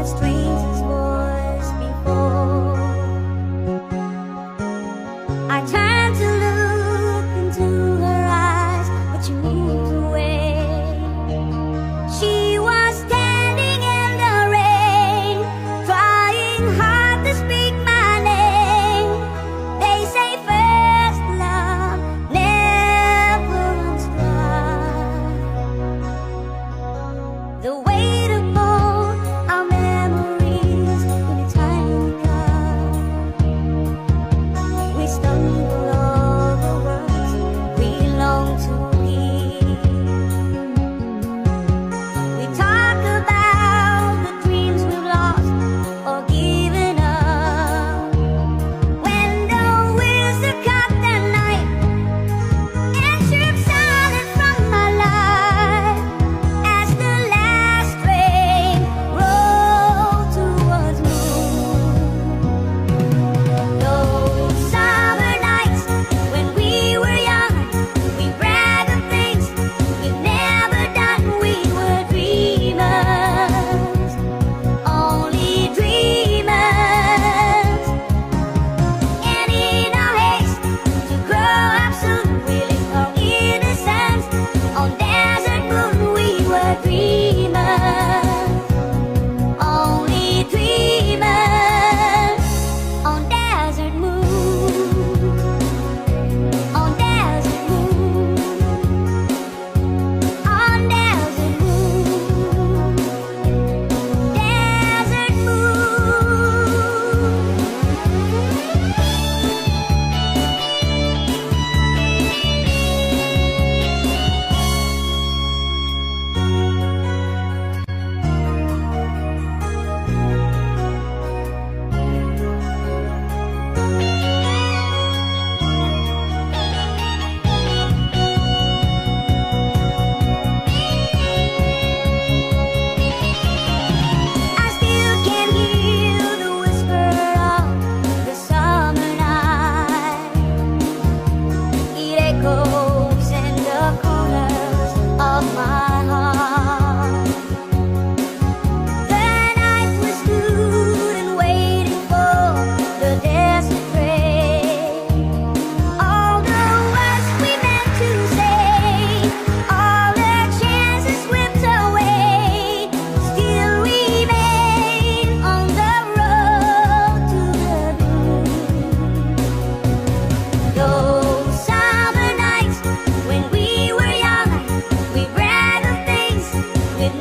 stranger's voice before. I turned to look into her eyes, but she moved away. She was standing in the rain, trying hard to speak my name. They say first love never runs dry. The weight upon our memories in a tiny cup. We stumble over words we long to read. We talk about the dreams we've lost or given up. When the whistle cut the night and shook silence from my life, as the last train rolled towards noon. Those summer nights when we were young, we bragged of things we'd never done. We were dreamers, only dreamers. And in our haste to grow up soon, we lived our innocence. On desert moon, we were dreamers, only dreamers. On desert moon, on desert moon, on desert moon, desert moon. I still can hear the whisper of the summer night. It echoes in the corners of my heart. The night we stood and waited for the desert rain. All the words we meant to say, all the chances slipped away, still remain on the road to the moon. Those summer nights when we were young, we bragged of things we'd